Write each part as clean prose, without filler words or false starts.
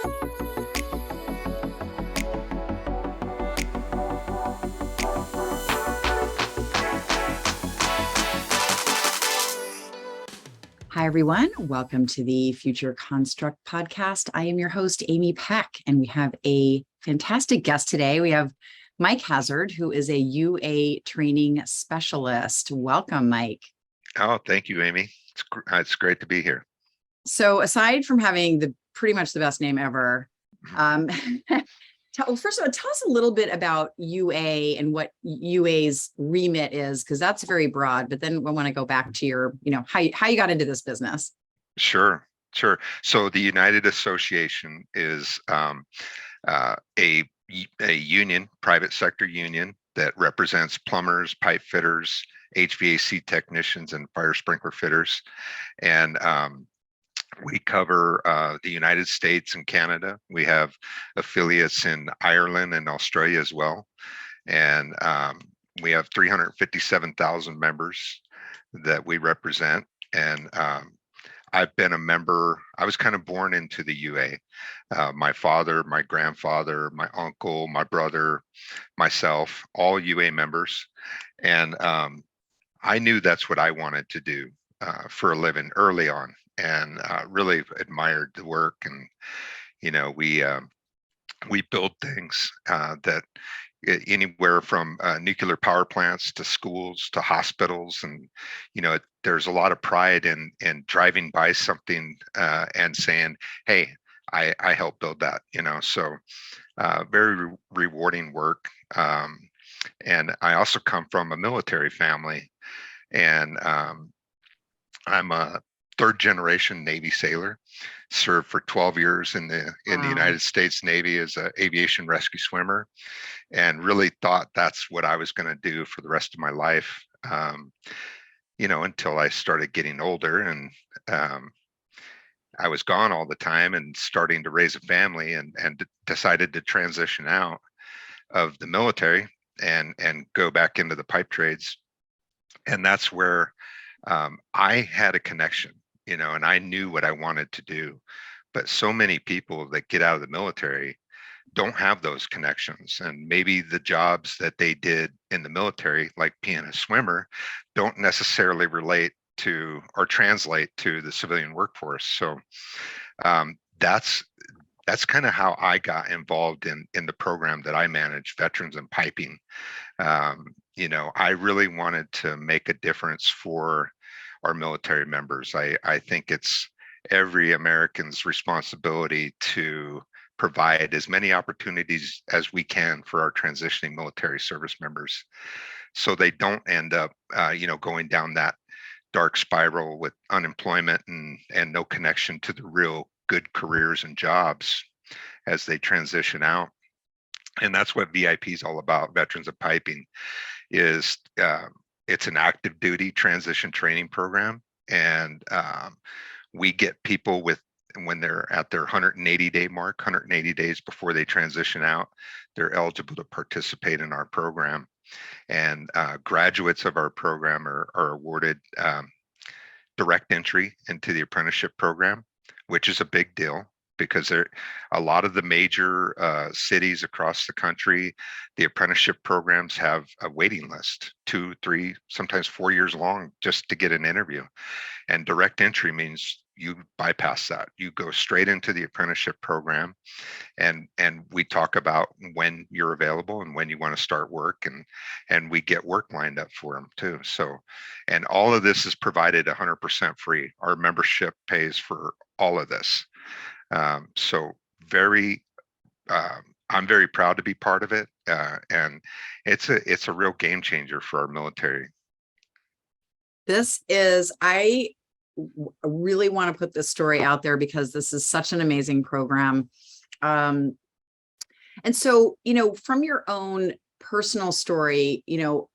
Hi, everyone. Welcome to the Future Construct podcast. I am your host, Amy Peck, and we have a fantastic guest today. We have Mike Hazard, who is a UA Training Specialist. Welcome, Mike. Oh, thank you, Amy. It's great to be here. So aside from having pretty much the best name ever, first of all, tell us a little bit about UA and what UA's remit is, because that's very broad. But then we want to go back to your, how you got into this business. Sure. So the United Association is a union, private sector union that represents plumbers, pipe fitters, HVAC technicians, and fire sprinkler fitters. And we cover the United States and Canada. We have affiliates in Ireland and Australia as well. And we have 357,000 members that we represent. And I've been a member. I was kind of born into the UA. My father, my grandfather, my uncle, my brother, myself, all UA members. And I knew that's what I wanted to do for a living early on, and really admired the work. And we build things that anywhere from nuclear power plants to schools to hospitals, and there's a lot of pride in driving by something and saying, "Hey, I helped build that." So very rewarding work. And I also come from a military family, and I'm a third generation Navy sailor. Served for 12 years in the United States Navy as an aviation rescue swimmer, and really thought that's what I was going to do for the rest of my life. Until I started getting older, and I was gone all the time and starting to raise a family, and decided to transition out of the military and go back into the pipe trades. And that's where I had a connection, and I knew what I wanted to do. But so many people that get out of the military don't have those connections. And maybe the jobs that they did in the military, like being a swimmer, don't necessarily relate to or translate to the civilian workforce. So that's kind of how I got involved in the program that I manage, Veterans and Piping. I really wanted to make a difference for our military members. I think it's every American's responsibility to provide as many opportunities as we can for our transitioning military service members, so they don't end up, going down that dark spiral with unemployment and no connection to the real good careers and jobs as they transition out. And that's what VIP is all about. Veterans of Piping is it's an active duty transition training program, and we get people when they're at their 180-day mark, 180 days before they transition out, they're eligible to participate in our program. And graduates of our program are awarded direct entry into the apprenticeship program, which is a big deal, because a lot of the major cities across the country, the apprenticeship programs have a waiting list, 2, 3, sometimes 4 years long, just to get an interview. And direct entry means you bypass that. You go straight into the apprenticeship program, and we talk about when you're available and when you want to start work, and we get work lined up for them too. So, and all of this is provided 100% free. Our membership pays for all of this. So I'm very proud to be part of it, and it's a real game changer for our military. I really want to put this story out there because this is such an amazing program. And so, from your own personal story, you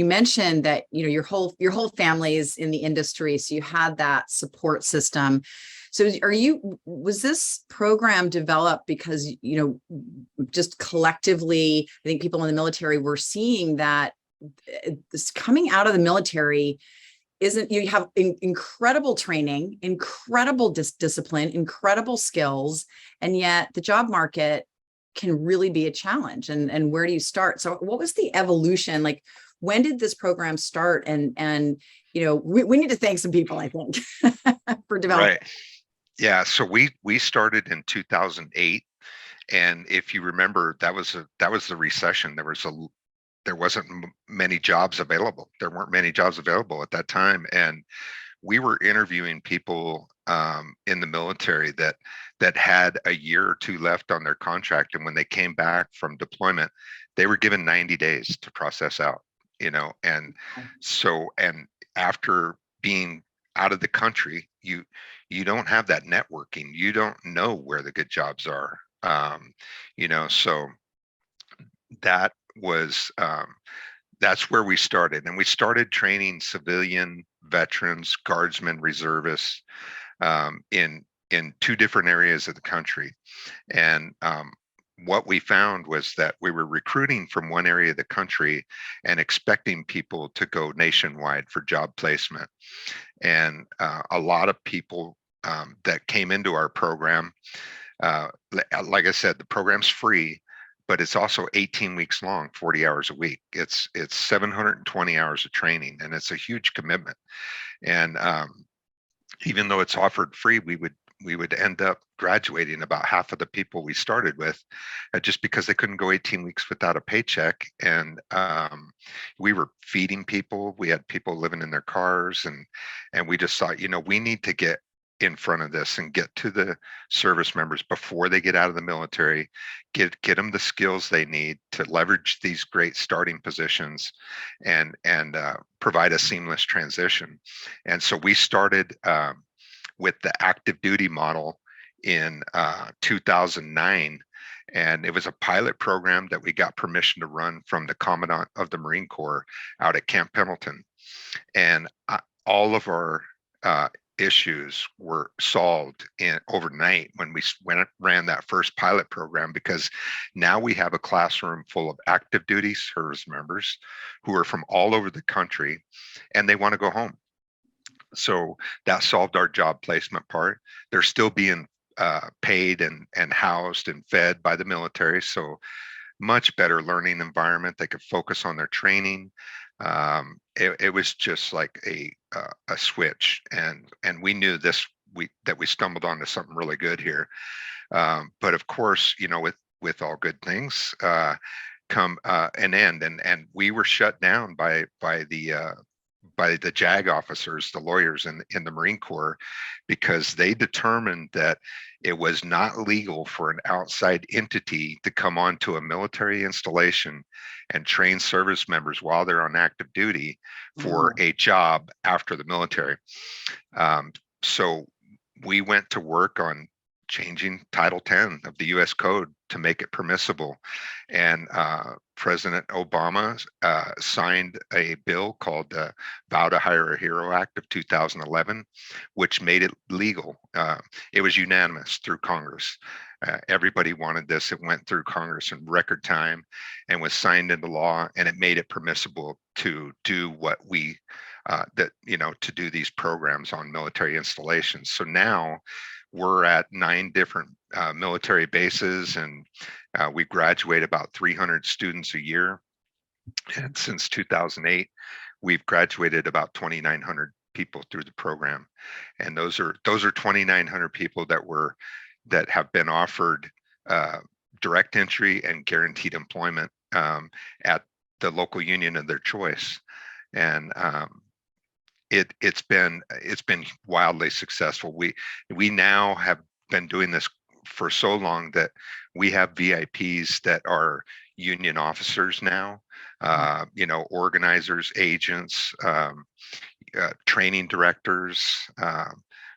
mentioned that, your whole family is in the industry, so you had that support system. So was this program developed because, just collectively, I think people in the military were seeing that this coming out of the military, isn't, you have incredible training, incredible discipline, incredible skills, and yet the job market can really be a challenge. And where do you start? So what was the evolution? Like, when did this program start? And we need to thank some people, I think, for developing. Right. Yeah. So we started in 2008, and if you remember, that was the recession. There wasn't many jobs available. There weren't many jobs available at that time, and we were interviewing people in the military that had a year or two left on their contract, and when they came back from deployment, they were given 90 days to process out. And so, and after being out of the country, you don't have that networking. You don't know where the good jobs are. So that was that's where we started, and we started training civilian veterans, guardsmen, reservists in two different areas of the country. And what we found was that we were recruiting from one area of the country and expecting people to go nationwide for job placement. And a lot of people that came into our program, like I said, the program's free, but it's also 18 weeks long, 40 hours a week. It's 720 hours of training, and it's a huge commitment. And even though it's offered free, we would end up graduating about half of the people we started with, just because they couldn't go 18 weeks without a paycheck. And we were feeding people. We had people living in their cars, and we just thought, we need to get in front of this and get to the service members before they get out of the military, get them the skills they need to leverage these great starting positions, and provide a seamless transition. And so we started with the active duty model in 2009, and it was a pilot program that we got permission to run from the Commandant of the Marine Corps out at Camp Pendleton. And all of our issues were solved overnight when we ran that first pilot program, because now we have a classroom full of active duty service members who are from all over the country, and they want to go home. So that solved our job placement part. They're still being paid and housed and fed by the military, so much better learning environment. They could focus on their training. It was just like a switch, and we knew that we stumbled onto something really good here. But of course, with all good things come an end, and we were shut down by the JAG officers, the lawyers in the Marine Corps, because they determined that it was not legal for an outside entity to come onto a military installation and train service members while they're on active duty for a job after the military. So we went to work on changing Title 10 of the U.S. Code to make it permissible. And President Obama signed a bill called the Vow to Hire a Hero Act of 2011, which made it legal. It was unanimous through Congress. Everybody wanted this. It went through Congress in record time and was signed into law, and it made it permissible to do what we to do these programs on military installations. So now we're at 9 different military bases, and we graduate about 300 students a year. And since 2008, we've graduated about 2,900 people through the program. And those are 2,900 people that have been offered direct entry and guaranteed employment at the local union of their choice. And it's been wildly successful. We now have been doing this for so long that we have VIPs that are union officers now, organizers, agents, training directors.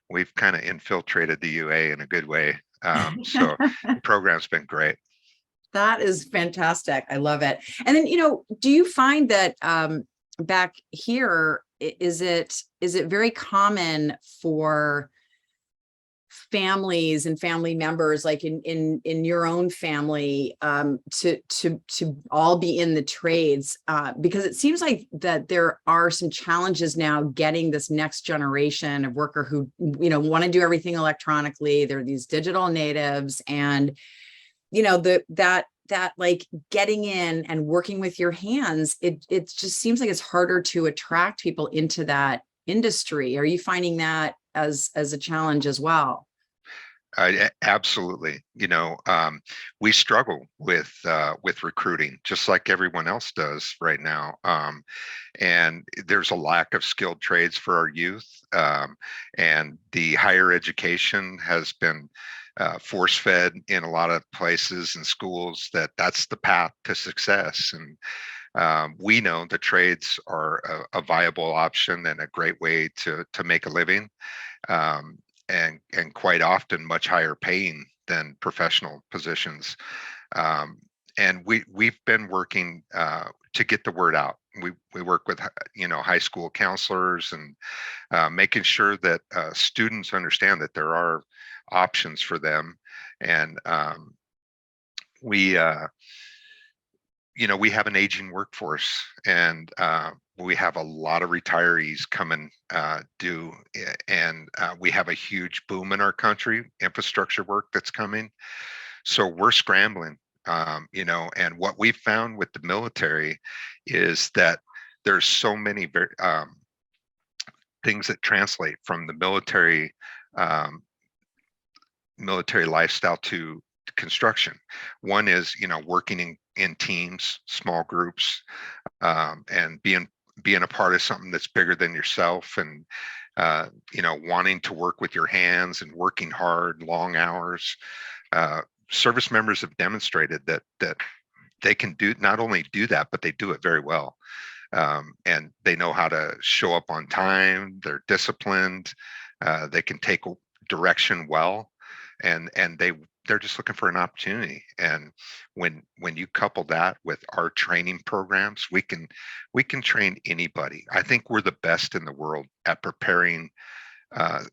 We've kind of infiltrated the UA in a good way. So the program's been great. That is fantastic. I love it. And then, do you find that back here, is it very common for families and family members, like in your own family, to all be in the trades, because it seems like that there are some challenges now getting this next generation of worker who, want to do everything electronically. They're these digital natives, and that like getting in and working with your hands, it just seems like it's harder to attract people into that industry. Are you finding that as a challenge as well? Absolutely. We struggle with recruiting, just like everyone else does right now. And there's a lack of skilled trades for our youth. And the higher education has been force-fed in a lot of places and schools that's the path to success. And we know the trades are a viable option and a great way to make a living. And quite often much higher paying than professional positions. And we've been working to get the word out. We work with high school counselors and making sure that students understand that there are options for them. And we we have an aging workforce, and we have a lot of retirees coming due, and we have a huge boom in our country, infrastructure work that's coming. So we're scrambling, and what we found with the military is that there's so many things that translate from the military lifestyle to construction. One is, working in teams, small groups, and being a part of something that's bigger than yourself, and wanting to work with your hands and working hard, long hours. Service members have demonstrated that they can not only do that, but they do it very well. And they know how to show up on time. They're disciplined. They can take direction well, and they're just looking for an opportunity. And when you couple that with our training programs, we can train anybody. I think we're the best in the world at preparing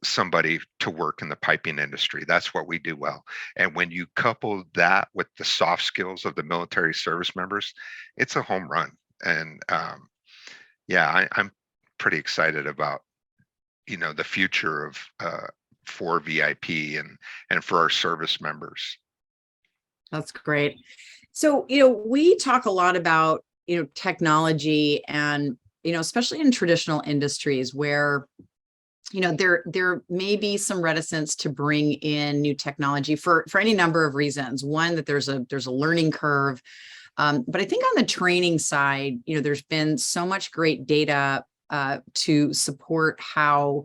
somebody to work in the piping industry. That's what we do well. And when you couple that with the soft skills of the military service members, it's a home run. And I'm pretty excited about the future of for VIP and for our service members. That's great. So, we talk a lot about, technology, and, especially in traditional industries where, there may be some reticence to bring in new technology for any number of reasons. One, that there's a learning curve. But I think on the training side, there's been so much great data to support how,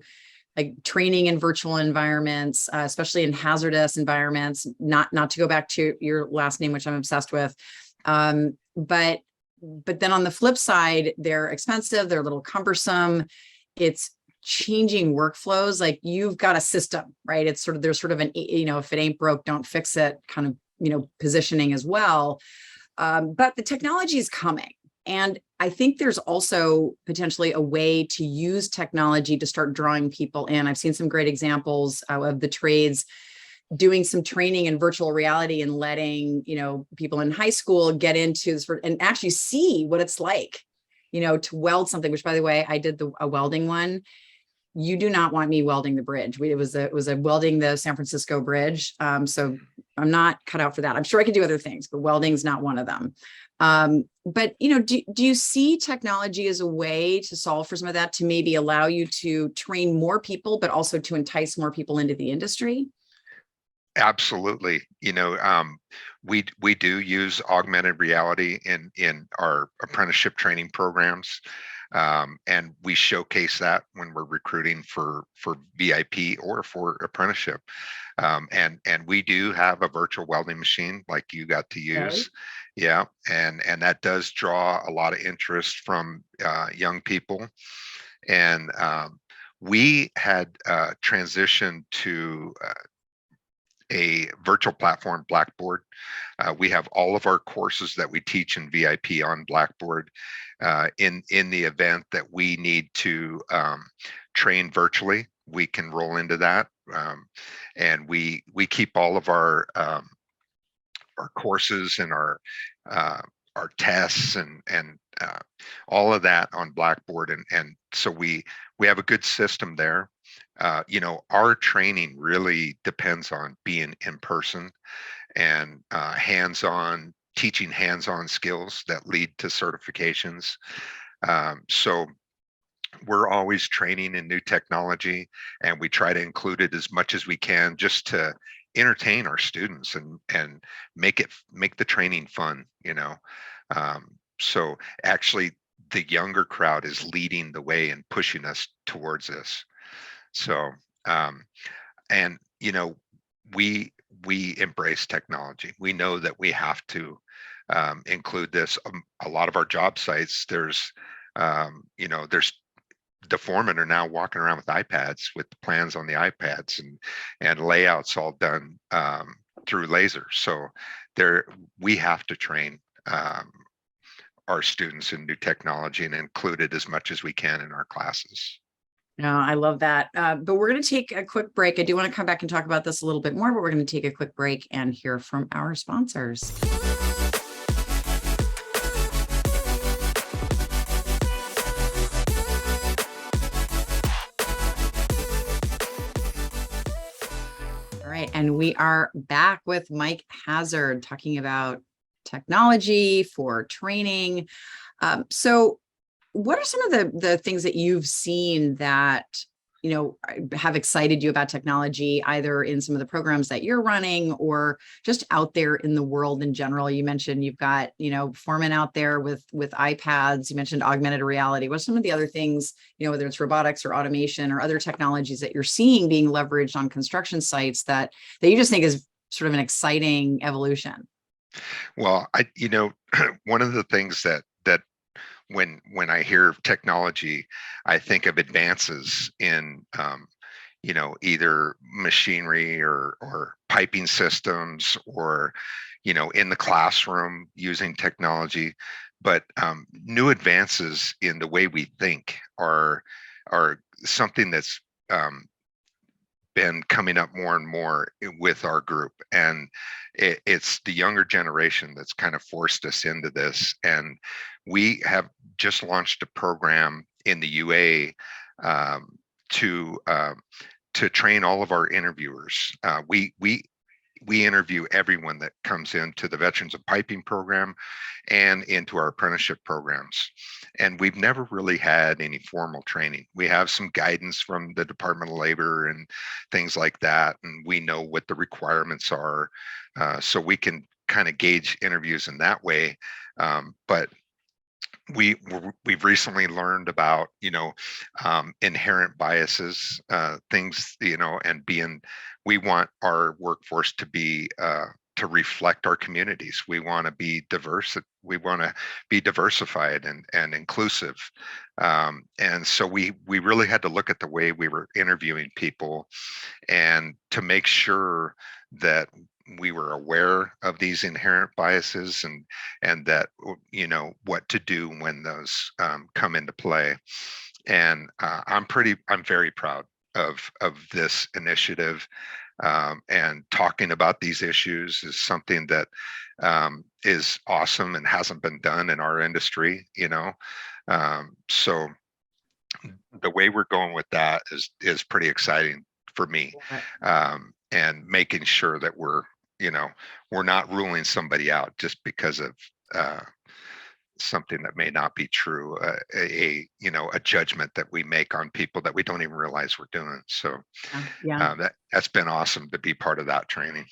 like, training in virtual environments, especially in hazardous environments, not to go back to your last name, which I'm obsessed with. But then on the flip side, they're expensive, they're a little cumbersome. It's changing workflows. Like, you've got a system, right? There's sort of an, if it ain't broke, don't fix it kind of, positioning as well. But the technology is coming. And I think there's also potentially a way to use technology to start drawing people in. I've seen some great examples of the trades doing some training in virtual reality and letting, people in high school get into this and actually see what it's like, to weld something, which, by the way, I did a welding one. You do not want me welding the bridge. It was a welding the San Francisco bridge. So I'm not cut out for that. I'm sure I could do other things, but welding's not one of them. But, do you see technology as a way to solve for some of that, to maybe allow you to train more people, but also to entice more people into the industry? Absolutely. We do use augmented reality in our apprenticeship training programs. And we showcase that when we're recruiting for VIP or for apprenticeship. And we do have a virtual welding machine like you got to use. Yeah. And that does draw a lot of interest from young people. And we had transitioned to a virtual platform, Blackboard. We have all of our courses that we teach in VIP on Blackboard. In the event that we need to train virtually, we can roll into that. and we keep all of our courses and our tests and all of that on Blackboard, and so we have a good system there. Our training really depends on being in person and hands-on, teaching hands-on skills that lead to certifications. So we're always training in new technology, and we try to include it as much as we can just to entertain our students and make the training fun. So actually the younger crowd is leading the way and pushing us towards this. So and we embrace technology. We know that we have to include this. A lot of our job sites, there's the foremen are now walking around with iPads with the plans on the iPads and layouts all done through laser. So we have to train our students in new technology and include it as much as we can in our classes. No, I love that. But we're going to take a quick break. I do want to come back and talk about this a little bit more, but we're going to take a quick break and hear from our sponsors. All right, and we are back with Mike Hazard talking about technology for training. So what are some of the things that you've seen that, have excited you about technology, either in some of the programs that you're running or just out there in the world in general? You mentioned you've got, foremen out there with iPads. You mentioned augmented reality. What are some of the other things, whether it's robotics or automation or other technologies that you're seeing being leveraged on construction sites that you just think is sort of an exciting evolution? Well, one of the things that when I hear technology, I think of advances in either machinery or piping systems or in the classroom using technology. But new advances in the way we think are something that's been coming up more and more with our group, and it's the younger generation that's kind of forced us into this. And we have just launched a program in the UA to train all of our interviewers. We interview everyone that comes into the Veterans of Piping program and into our apprenticeship programs. And we've never really had any formal training. We have some guidance from the Department of Labor and things like that. And we know what the requirements are. So we can kind of gauge interviews in that way. But we've recently learned about inherent biases, things, and we want our workforce to be to reflect our communities. We want to be diverse. We want to be diversified and inclusive. And so we really had to look at the way we were interviewing people and to make sure that we were aware of these inherent biases and that what to do when those come into play. And I'm very proud of this initiative, and talking about these issues is something that is awesome and hasn't been done in our industry. So the way we're going with that is pretty exciting for me, and making sure that we're not ruling somebody out just because of something that may not be true, a judgment that we make on people that we don't even realize we're doing. So that's been awesome to be part of that training.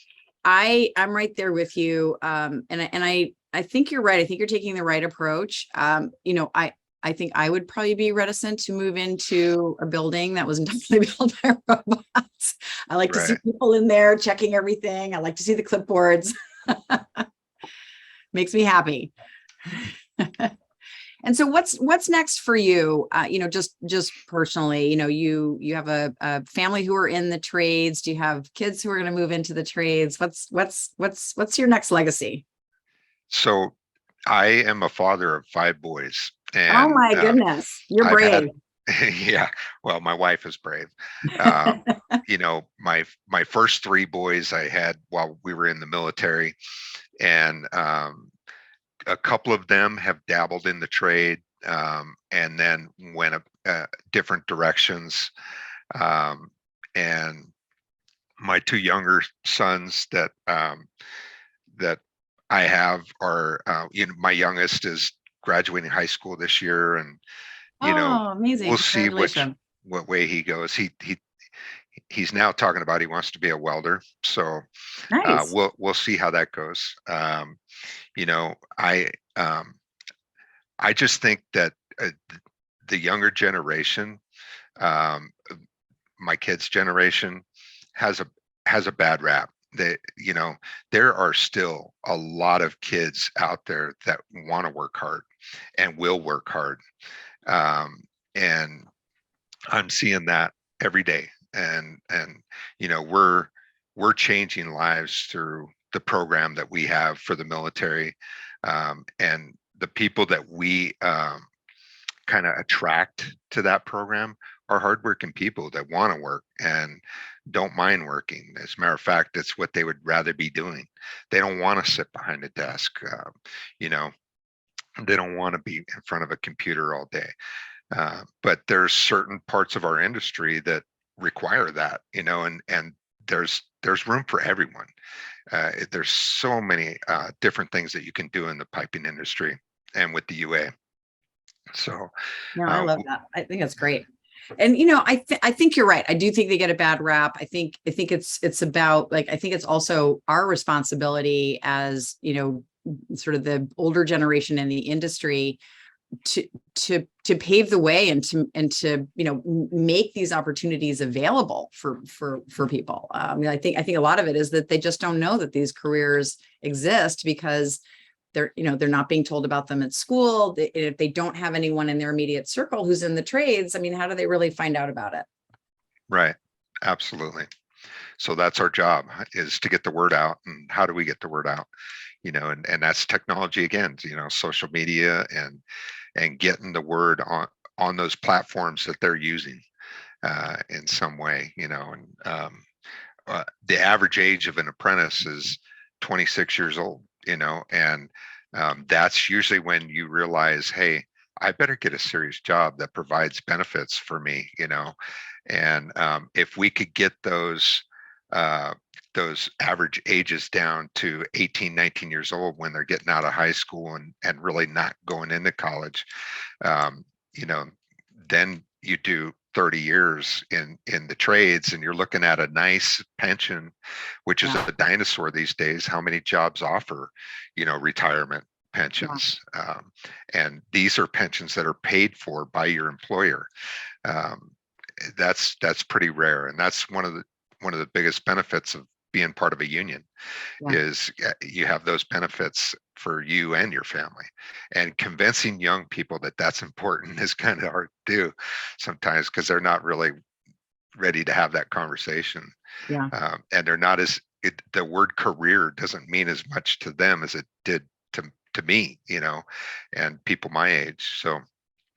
I'm right there with you. And I think you're right. I think you're taking the right approach. I think I would probably be reticent to move into a building that was entirely built by robots. I like to see people in there checking everything. I like to see the clipboards. Makes me happy. And so what's next for you? Just personally, you have a family who are in the trades. Do you have kids who are going to move into the trades? What's your next legacy? So I am a father of 5 boys. And, oh my goodness, you're brave. Yeah, well, my wife is brave. Um, you know, my first three boys I had while we were in the military, and a couple of them have dabbled in the trade, and then went different directions. Um, and my two younger sons that I have are, my youngest is graduating high school this year, and you know, Oh, amazing. we'll see Congratulations. what way he goes. He's now talking about he wants to be a welder, so Nice. we'll see how that goes. You know, um, I just think that the younger generation, um, my kids' generation, has a bad rap. There are still a lot of kids out there that want to work hard and will work hard. Um, and I'm seeing that every day. And we're changing lives through the program that we have for the military. And the people that we kind of attract to that program are hardworking people that want to work and don't mind working. As a matter of fact, it's what they would rather be doing. They don't want to sit behind a desk. You know, they don't want to be in front of a computer all day. But there's certain parts of our industry that require that, and there's room for everyone. There's so many different things that you can do in the piping industry and with the UA. So, No, I uh, love that. I think that's great. And I think you're right. I do think they get a bad rap. I think it's about, like, I think it's also our responsibility as, sort of the older generation in the industry to pave the way and to make these opportunities available for people. I think a lot of it is that they just don't know that these careers exist because they're not being told about them at school. If they don't have anyone in their immediate circle who's in the trades, I mean, how do they really find out about it? right, absolutely. So that's our job, is to get the word out. And how do we get the word out? And that's technology again, social media and getting the word on those platforms that they're using in some way. And the average age of an apprentice is 26 years old. And that's usually when you realize, hey, I better get a serious job that provides benefits for me. And if we could get those average ages down to 18, 19 years old when they're getting out of high school and really not going into college, um, you know, then you do 30 years in the trades and you're looking at a nice pension, which is Yeah. a dinosaur these days. How many jobs offer, retirement Yeah. pensions? And these are pensions that are paid for by your employer. Um, that's pretty rare, and that's one of the biggest benefits of being part of a union Yeah. is you have those benefits for you and your family. And convincing young people that that's important is kind of hard to do sometimes because they're not really ready to have that conversation. Yeah. And they're not the word career doesn't mean as much to them as it did to me, and people my age. So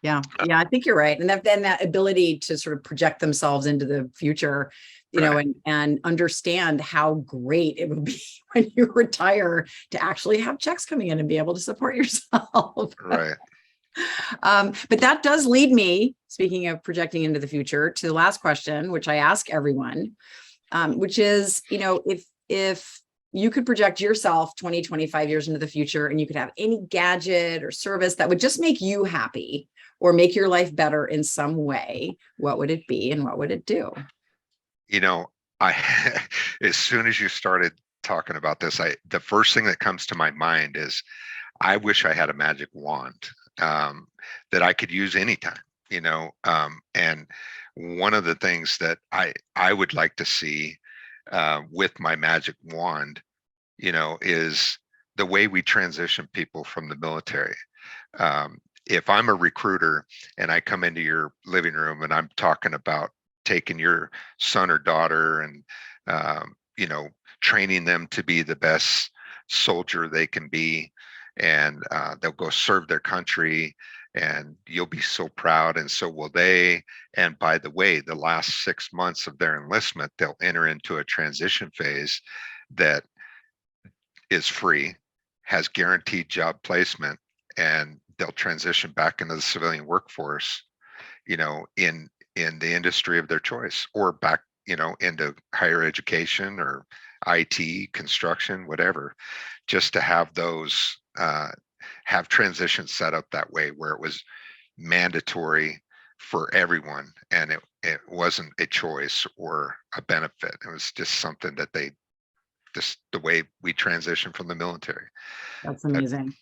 Yeah. Yeah. I think you're right. And that ability to sort of project themselves into the future, right, and understand how great it will be when you retire to actually have checks coming in and be able to support yourself. right. But that does lead me, speaking of projecting into the future, to the last question, which I ask everyone, which is, if you could project yourself 20, 25 years into the future and you could have any gadget or service that would just make you happy or make your life better in some way, what would it be and what would it do? You know, I as soon as you started talking about this, the first thing that comes to my mind is I wish I had a magic wand that I could use anytime. And one of the things that I would like to see with my magic wand, is the way we transition people from the military. If I'm a recruiter and I come into your living room and I'm talking about taking your son or daughter and training them to be the best soldier they can be, and they'll go serve their country, and you'll be so proud, and so will they. And by the way, the last 6 months of their enlistment, they'll enter into a transition phase that is free, has guaranteed job placement, and they'll transition back into the civilian workforce, in the industry of their choice, or back, into higher education or IT, construction, whatever, just to have those have transitions set up that way where it was mandatory for everyone, and it wasn't a choice or a benefit. It was just something that they just the way we transition from the military. That's amazing.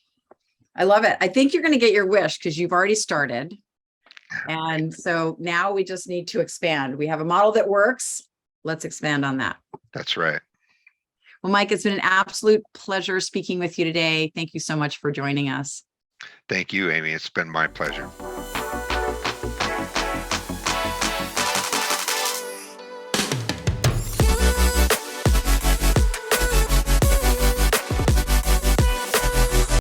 I love it. I think you're going to get your wish because you've already started. And so now we just need to expand. We have a model that works. Let's expand on that. That's right. Well, Mike, it's been an absolute pleasure speaking with you today. Thank you so much for joining us. Thank you, Amy. It's been my pleasure.